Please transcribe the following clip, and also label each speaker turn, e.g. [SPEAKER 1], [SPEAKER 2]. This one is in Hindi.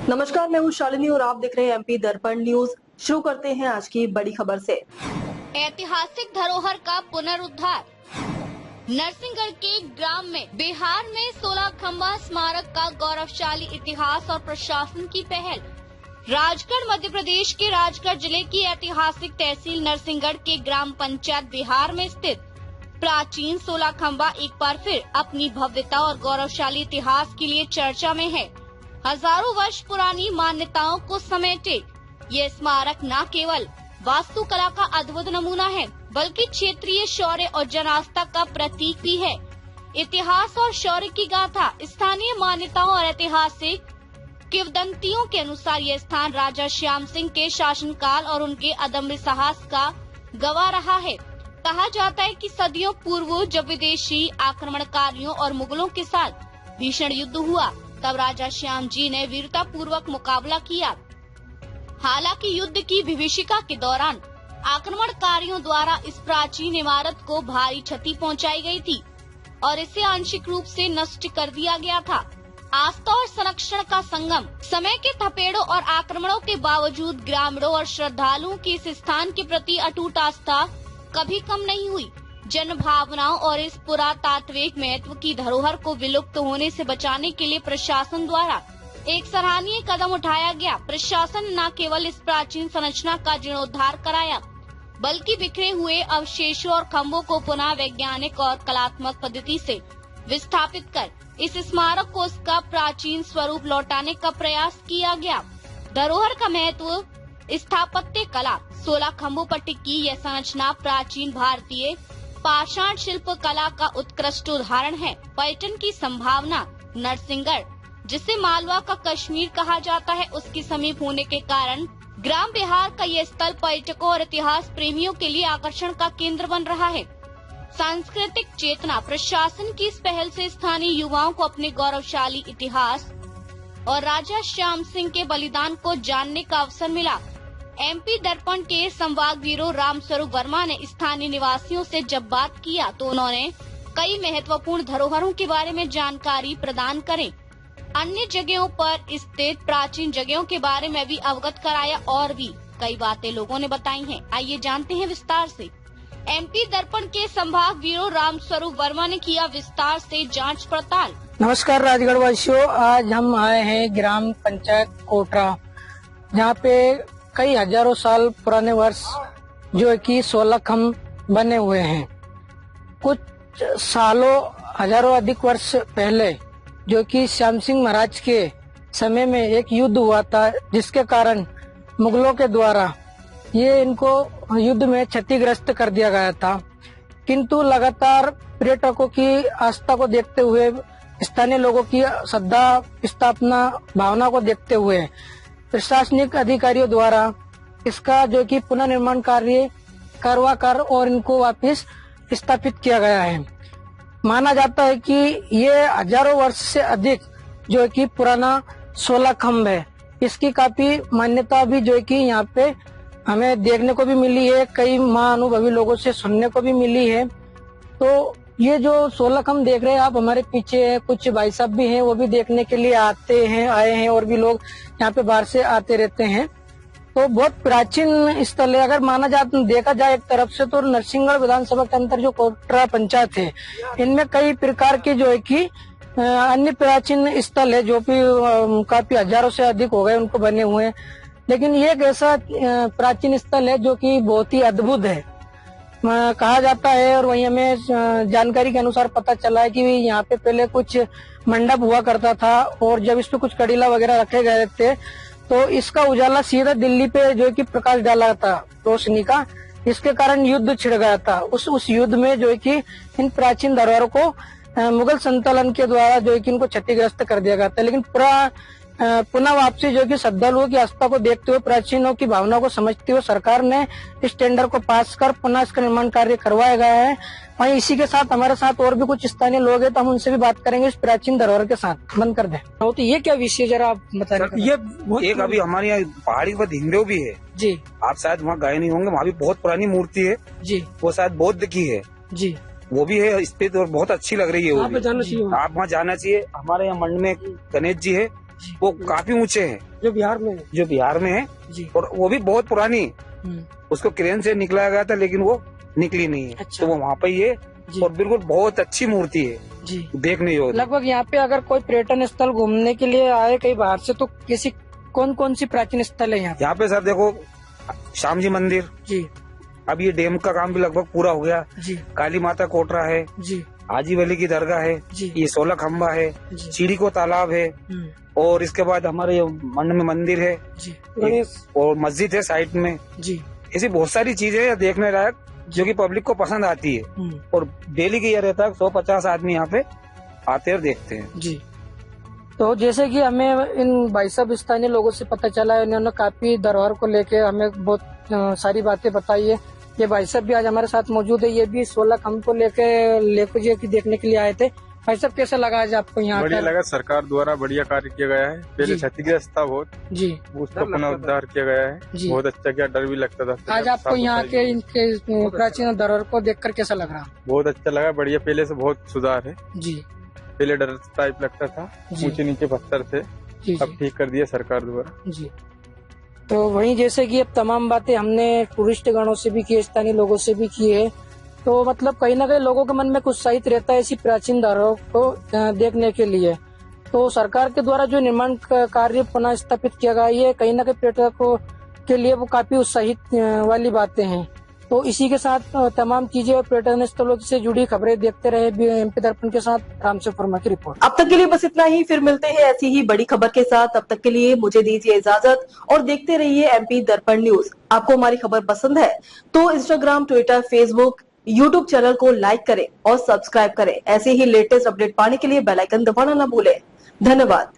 [SPEAKER 1] नमस्कार, मैं हूँ शालिनी और आप देख रहे हैं एमपी दर्पण न्यूज। शुरू करते हैं आज की बड़ी खबर से।
[SPEAKER 2] ऐतिहासिक धरोहर का पुनरुद्धार। नरसिंहगढ़ के ग्राम में बिहार में 16 खंबा स्मारक का गौरवशाली इतिहास और प्रशासन की पहल। राजगढ़ मध्य प्रदेश के राजगढ़ जिले की ऐतिहासिक तहसील नरसिंहगढ़ के ग्राम पंचायत बिहार में स्थित प्राचीन 16 खंबा एक बार फिर अपनी भव्यता और गौरवशाली इतिहास के लिए चर्चा में है। हजारों वर्ष पुरानी मान्यताओं को समेटे ये स्मारक न केवल वास्तुकला का अद्भुत नमूना है, बल्कि क्षेत्रीय शौर्य और जन आस्था का प्रतीक भी है। इतिहास और शौर्य की गाथा। स्थानीय मान्यताओं और ऐतिहासिक किंवदंतियों के अनुसार यह स्थान राजा श्याम सिंह के शासनकाल और उनके अदम्य साहस का गवाह रहा है। कहा जाता है कि सदियों पूर्व जब विदेशी आक्रमणकारियों और मुगलों के साथ भीषण युद्ध हुआ, तब राजा श्याम जी ने वीरता पूर्वक मुकाबला किया। हालांकि युद्ध की विभीषिका के दौरान आक्रमणकारियों द्वारा इस प्राचीन इमारत को भारी क्षति पहुंचाई गई थी और इसे आंशिक रूप से नष्ट कर दिया गया था। आस्था और संरक्षण का संगम। समय के थपेड़ों और आक्रमणों के बावजूद ग्रामीणों और श्रद्धालुओं की इस स्थान के प्रति अटूट आस्था कभी कम नहीं हुई। जन भावनाओं और इस पुरातात्विक महत्व की धरोहर को विलुप्त होने से बचाने के लिए प्रशासन द्वारा एक सराहनीय कदम उठाया गया। प्रशासन न केवल इस प्राचीन संरचना का जीर्णोद्धार कराया, बल्कि बिखरे हुए अवशेषों और खम्भों को पुनः वैज्ञानिक और कलात्मक पद्धति से विस्थापित कर इस स्मारक को उसका प्राचीन स्वरूप लौटाने का प्रयास किया गया। धरोहर का महत्व। स्थापत्य कला। 16 खम्भों पर टिकी यह संरचना प्राचीन भारतीय पाषाण शिल्प कला का उत्कृष्ट उदाहरण है। पर्यटन की संभावना। नरसिंहगढ़, जिसे मालवा का कश्मीर कहा जाता है, उसके समीप होने के कारण ग्राम बिहार का ये स्थल पर्यटकों और इतिहास प्रेमियों के लिए आकर्षण का केंद्र बन रहा है। सांस्कृतिक चेतना। प्रशासन की इस पहल से स्थानीय युवाओं को अपने गौरवशाली इतिहास और राजा श्याम सिंह के बलिदान को जानने का अवसर मिला। एमपी दर्पण के संवाद ब्यूरो रामस्वरूप वर्मा ने स्थानीय निवासियों से जब बात किया तो उन्होंने कई महत्वपूर्ण धरोहरों के बारे में जानकारी प्रदान करें, अन्य जगहों पर स्थित प्राचीन जगहों के बारे में भी अवगत कराया और भी कई बातें लोगों ने बताई हैं। आइए जानते हैं विस्तार से। एमपी दर्पण के संभाग ब्यूरो रामस्वरूप वर्मा ने किया विस्तार से जांच पड़ताल।
[SPEAKER 3] नमस्कार राजगढ़ वासियों, आज हम आए हैं ग्राम पंचायत कोटरा, जहाँ पे कई हजारों साल पुराने वर्ष जो कि 16 खम्भ बने हुए हैं। कुछ सालों हजारों अधिक वर्ष पहले जो कि श्याम सिंह महाराज के समय में एक युद्ध हुआ था, जिसके कारण मुगलों के द्वारा ये इनको युद्ध में क्षतिग्रस्त कर दिया गया था। किंतु लगातार पर्यटकों की आस्था को देखते हुए, स्थानीय लोगों की श्रद्धा स्थापना भावना को देखते हुए प्रशासनिक अधिकारियों द्वारा इसका जो कि पुनर्निर्माण कार्य करवा कर और इनको वापस स्थापित किया गया है। माना जाता है कि ये हजारों वर्ष से अधिक जो कि पुराना 16 खम्भ है। इसकी काफी मान्यता भी जो कि यहाँ पे हमें देखने को भी मिली है, कई महाअनुभवी लोगों से सुनने को भी मिली है। तो ये जो 16 खम्भ देख रहे हैं आप, हमारे पीछे है, कुछ भाई साहब भी हैं, वो भी देखने के लिए आए हैं और भी लोग यहाँ पे बाहर से आते रहते हैं। तो बहुत प्राचीन स्थल है। अगर देखा जाए एक तरफ से तो नरसिंहगढ़ विधानसभा के अंदर जो कोटरा पंचायत है, इनमें कई प्रकार के जो है कि अन्य प्राचीन स्थल है जो भी काफी हजारों से अधिक हो गए उनको बने हुए हैं। लेकिन ये एक ऐसा प्राचीन स्थल है जो कि बहुत ही अद्भुत है कहा जाता है। और वही हमें जानकारी के अनुसार पता चला है कि यहाँ पे पहले कुछ मंडप हुआ करता था और जब इस पे कुछ कड़ीला वगैरह रखे गए थे तो इसका उजाला सीधा दिल्ली पे जो कि प्रकाश डाला था रोशनी का, इसके कारण युद्ध छिड़ गया था। उस युद्ध में जो कि इन प्राचीन धरोहरों को मुगल संतलन के द्वारा जो कि इनको क्षतिग्रस्त कर दिया गया था। लेकिन पुनः वापसी जो कि श्रद्धालुओं की आस्था को देखते हुए, प्राचीनों की भावना को समझते हुए सरकार ने इस टेंडर को पास कर पुनः इसका निर्माण कार्य करवाया गया है। वहीं इसी के साथ हमारे साथ और भी कुछ स्थानीय लोग हैं, तो हम उनसे भी बात करेंगे इस प्राचीन धरोहर के साथ। बंद कर दें। तो ये क्या विषय जरा आप बताएं।
[SPEAKER 4] ये एक अभी हमारे यहाँ पहाड़ी पर धिंगदेव भी है
[SPEAKER 3] जी,
[SPEAKER 4] आप शायद वहाँ गए नहीं होंगे। वहाँ भी बहुत पुरानी मूर्ति है
[SPEAKER 3] जी,
[SPEAKER 4] वो शायद बौद्ध की है
[SPEAKER 3] जी,
[SPEAKER 4] वो भी है स्थित और बहुत अच्छी लग रही है। वो
[SPEAKER 3] आप
[SPEAKER 4] वहाँ जाना चाहिए। हमारे यहाँ मंड में गणेश जी है,
[SPEAKER 3] जी।
[SPEAKER 4] वो काफी ऊंचे हैं,
[SPEAKER 3] जो बिहार में है।
[SPEAKER 4] जो बिहार में है,
[SPEAKER 3] जी।
[SPEAKER 4] और वो भी बहुत पुरानी।
[SPEAKER 3] हम्म,
[SPEAKER 4] उसको क्रेन से निकलाया गया था लेकिन वो निकली नहीं है।
[SPEAKER 3] अच्छा।
[SPEAKER 4] तो वो वहाँ पे ही है
[SPEAKER 3] जी।
[SPEAKER 4] और बिल्कुल बहुत अच्छी मूर्ति है,
[SPEAKER 3] जी।
[SPEAKER 4] देखने योग्य।
[SPEAKER 3] लगभग यहाँ पे अगर कोई पर्यटन स्थल घूमने के लिए आए कहीं बाहर से, तो किसी कौन कौन सी प्राचीन स्थल है यहाँ पे?
[SPEAKER 4] यहाँ पे सर देखो, श्याम जी मंदिर,
[SPEAKER 3] जी।
[SPEAKER 4] अब ये डैम का काम भी लगभग पूरा हो गया।
[SPEAKER 3] जी।
[SPEAKER 4] काली माता कोटरा है,
[SPEAKER 3] जी।
[SPEAKER 4] हाजी वली की दरगाह है,
[SPEAKER 3] जी।
[SPEAKER 4] ये 16 खम्बा है,
[SPEAKER 3] जी।
[SPEAKER 4] सीढ़ी को तालाब है,
[SPEAKER 3] हम्म,
[SPEAKER 4] और इसके बाद हमारे ये मंड में मंदिर है,
[SPEAKER 3] जी। गणेश।
[SPEAKER 4] और मस्जिद है साइड में।
[SPEAKER 3] जी।
[SPEAKER 4] ऐसी बहुत सारी चीजें हैं देखने लायक जो कि पब्लिक को पसंद आती है,
[SPEAKER 3] हम्म,
[SPEAKER 4] और डेली की ये रहता है 150 आदमी यहाँ पे आते और देखते हैं।
[SPEAKER 3] जी। तो जैसे कि हमें इन भाई साहब स्थानीय लोगों से पता चला है, इन्होंने काफी धरोहर को लेके हमें बहुत सारी बातें बताई है। ये भाई साहब भी आज हमारे साथ मौजूद है, ये भी 16 खम्भ को लेके देखने के लिए आए थे। भाई साहब कैसा लगा आज आपको यहाँ?
[SPEAKER 5] बढ़िया लगा, सरकार द्वारा बढ़िया कार्य किया गया है। पहले
[SPEAKER 3] जी।
[SPEAKER 5] क्षतिग्रस्त था बहुत,
[SPEAKER 3] जी।
[SPEAKER 5] उसका पुनः उद्धार किया गया है।
[SPEAKER 3] जी।
[SPEAKER 5] बहुत अच्छा किया, डर भी लगता था।
[SPEAKER 3] आज आपको यहाँ के इनके प्राचीन धरोहर को देखकर कैसा लग रहा?
[SPEAKER 5] बहुत अच्छा लगा, बढ़िया, पहले से बहुत सुधार है।
[SPEAKER 3] जी।
[SPEAKER 5] पहले डर टाइप लगता था,
[SPEAKER 3] जी।
[SPEAKER 5] ऊंचे नीचे पत्थर थे,
[SPEAKER 3] जी।
[SPEAKER 5] अब ठीक कर दिया सरकार द्वारा।
[SPEAKER 3] जी। तो वहीं जैसे कि अब तमाम बातें हमने टूरिस्ट गणों से भी की, स्थानीय लोगों से भी की है, तो मतलब कहीं ना कहीं लोगों के मन में कुछ उत्साहित रहता है ऐसी प्राचीन धरोहर को देखने के लिए। तो सरकार के द्वारा जो निर्माण कार्य पुनः स्थापित किया गया, ये कहीं ना कहीं पर्यटकों के लिए वो काफी उत्साहित वाली बातें हैं। तो इसी के साथ तमाम चीजें और पर्यटन स्थलों से जुड़ी खबरें देखते रहे एमपी दर्पण के साथ। रामसेव वर्मा की रिपोर्ट।
[SPEAKER 1] अब तक के लिए बस इतना ही, फिर मिलते हैं ऐसी ही बड़ी खबर के साथ। तब तक के लिए मुझे दीजिए इजाजत और देखते रहिए एमपी दर्पण न्यूज। आपको हमारी खबर पसंद है तो Instagram, Twitter, Facebook, YouTube channel को लाइक करें और सब्सक्राइब करें। ऐसे ही लेटेस्ट अपडेट पाने के लिए बेल आइकन दबाना न भूलें। धन्यवाद।